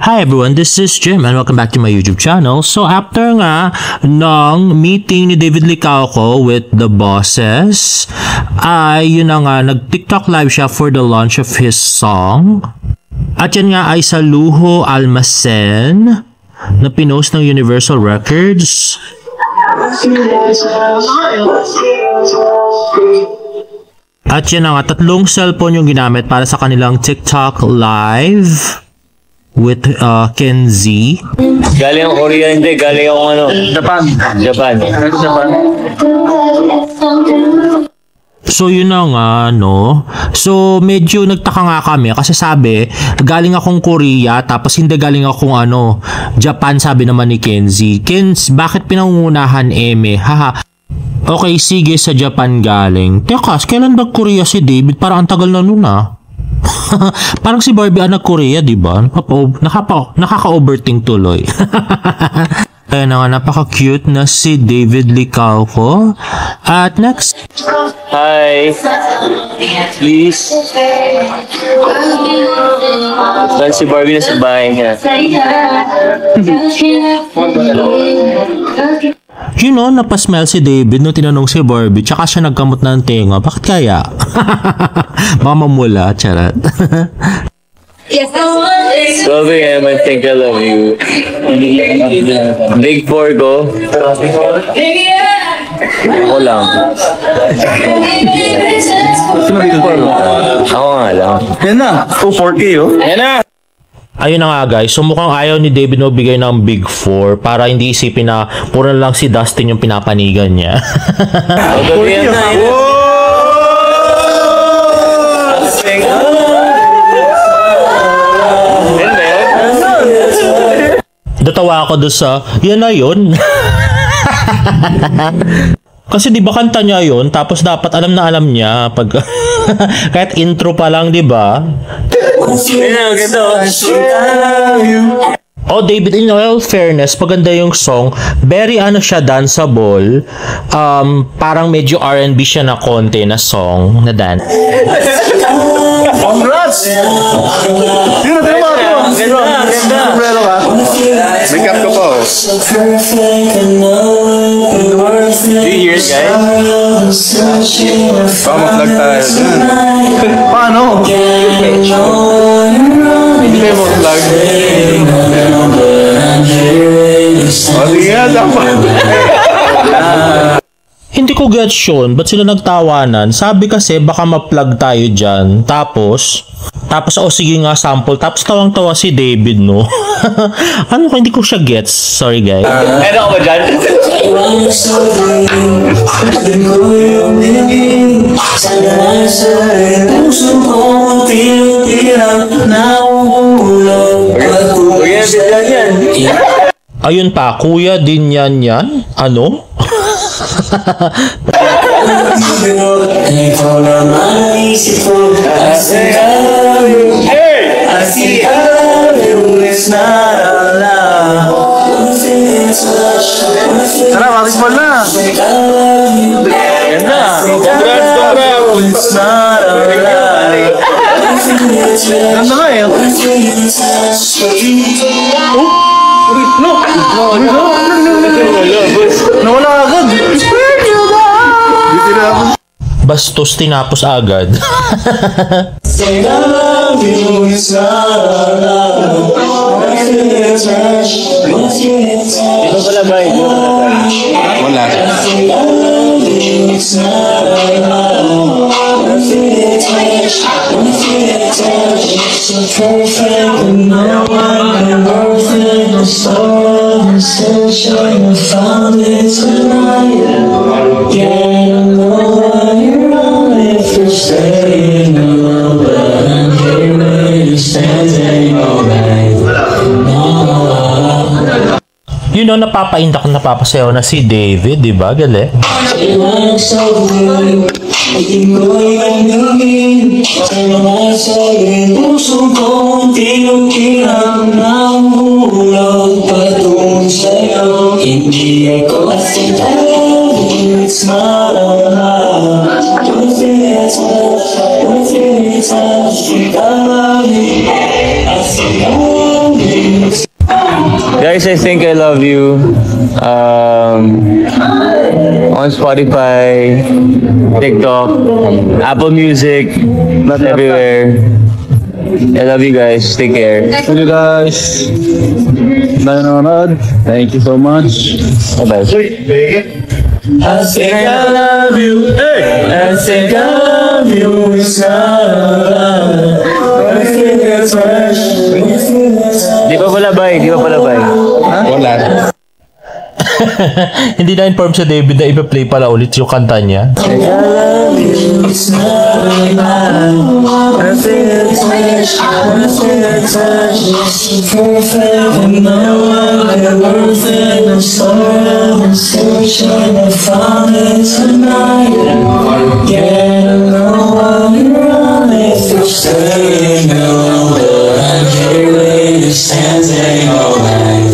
Hi everyone, this is Jim and welcome back to my YouTube channel. So after nga ng meeting ni David Licauco with the bosses, ay yun na nga, nag-TikTok live siya for the launch of his song. At yan nga ay sa Luho Almacen na pinost ng Universal Records. At yan na nga, 3 cellphone yung ginamit para sa kanilang TikTok live with Ken Z. Galing ang Korea, hindi. Galing akong ano? Japan. So yun na nga, no? So medyo nagtaka nga kami kasi sabi, galing akong Korea tapos hindi galing akong Japan, sabi naman ni Kenzie. Kenz, bakit pinangungunahan eme? Haha. Okay, sige, sa Japan galing. Teka, kailan ba Korea si David? Parang ang tagal na nun Parang si Barbie anak Korea, di ba? Nakaka-overthink tuloy. Kaya na nga, napaka-cute na si David Licauco. At next. Hi. Please. Saan si Barbie na sa bahay niya? You know, napasmell si David nung tinanong si Barbie, tsaka siya nagkamot ng tenga. Bakit kaya? Baka mamula, charat. Sorry, I think I love you. Big 4 go. Ako lang. Ako nga lang. Yan na. 240 oh. Yan na! Ayun na nga guys, so mukhang ayaw ni David na bigay ng Big 4 para hindi isipin na puro lang si Dustin yung pinapanigan niya. Yan na. Natawa ako doon sa, yan na yun. Kasi di ba kanta niya yun, tapos dapat alam na alam niya pag kahit intro pa lang, di ba? Oh, David, in all fairness, maganda yung song. Very siya, danceable. Parang medyo R&B siya na konti na song na dance. Congrats! Sino tayo mga ito? Ganda! Umbrelo ka? Make up ko po. 3 years, guys. Pamaflag tayo dyan. Paano? Hindi tayo mag-vlog. O, sige nga, dapat. Hindi ko gets yun. Ba't sila nagtawanan? Sabi kasi baka ma-plug tayo dyan. Tapos, sige nga sample. Tapos tawang-tawa si David, no? Ano ko, hindi ko siya gets. Sorry, guys. Ano ka ba dyan? Ayun pa, kuya din yan. Ano? Tara, makikmal na. Yan na. Congrats. Ganda nga eh. No! Nawala agad. Bastos tinapos agad. Ito pala ba? Wala. You know, napapaindak na napapasayaw na si David, di ba? Gali. I Guys, I think I love you. On Spotify, TikTok, Apple Music, not everywhere. I love you guys. Take care. Thank you guys. Dahil nanonood. Thank you so much. Bye-bye. I think I love you. I think I love you. It's not I think it's fresh. Di ba pala bay? Wala. Hindi na inform si David na ipa-play pala ulit yung kanta niya. I love you. It's not I think it's fresh. I think it's fresh. It's perfect. And now I'm worth it. I'm sorry. I'm searching. I found it tonight. Get along on your own. If you're staying alone, but I'm here waiting, standing all night.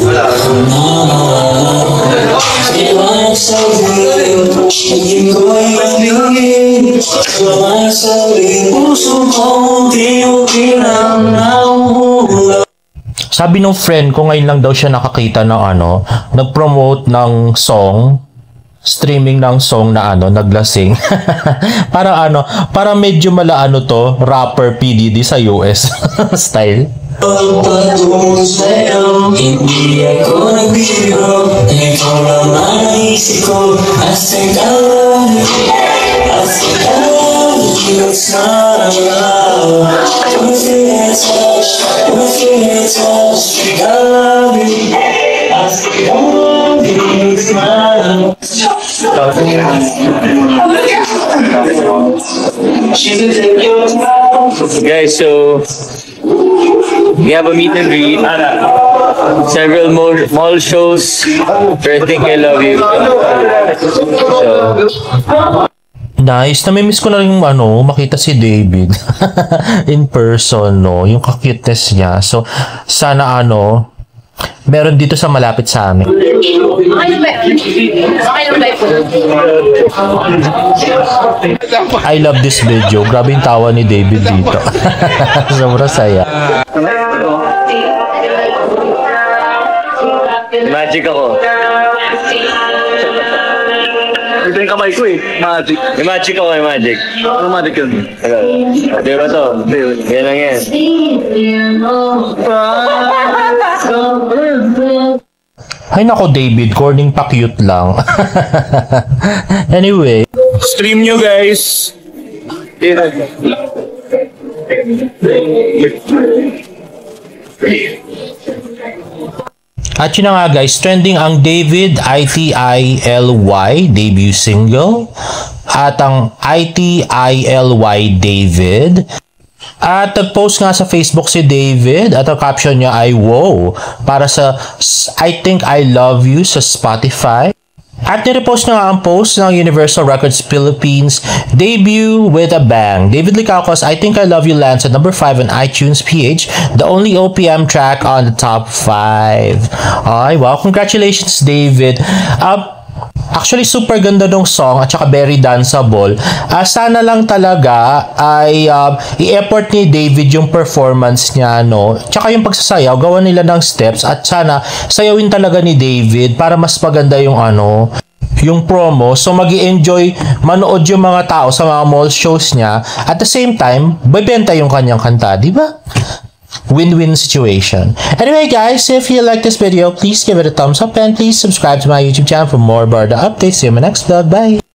So good, hindi ko ibigin. Wala sa puso ko, di mo bilang nauhula. Sabi nung friend ko, ngayon lang daw siya nakakita ng nag-promote ng song, streaming ng song na naglasing. para medyo to, rapper PDD sa US style. Pagpatungo sa'yo, hindi ako nagbiro. Ikaw naman ang isip ko. I think I love you. I think I love you. It's not a love. With your touch, with your touch. I love you. I think I love you. It's not a love. Guys, so we have a meet and greet. Several mall shows. I think I love you. So, Nice. Namimiss ko na rin yung makita si David in person, no? Yung ka-cuteness niya. So, sana meron dito sa malapit sa amin. I love this video. Grabe yung tawa ni David dito. Sobrang saya. magic ako. Ito yung kamay ko eh. Magic. May magic ako, may magic. Ano magic yun? Di ba to? Yan lang yan. Ay nako David, corning pa cute lang. Anyway. Stream nyo guys. At yun na nga guys, trending ang David ITILY debut single at ang ITILY David. At nag-post nga sa Facebook si David at ang caption niya ay wow para sa I Think I Love You sa Spotify. At nirepost na nga ang post ng Universal Records Philippines debut with a bang. David Licauco's I Think I Love You lands at number 5 on iTunes PH, the only OPM track on the top 5. Ay, wow, congratulations David. Actually, super ganda ng song at saka very danceable. Sana lang talaga ay i-effort ni David yung performance niya, no? Tsaka yung pagsasayaw, gawa nila ng steps at sana sayawin talaga ni David para mas maganda yung yung promo. So, magi-enjoy manood yung mga tao sa mga mall shows niya. At the same time, bebenta yung kanyang kanta, di ba? Win-win situation. Anyway guys, if you like this video, please give it a thumbs up and please subscribe to my YouTube channel for more Barda updates. See you in my next vlog. Bye!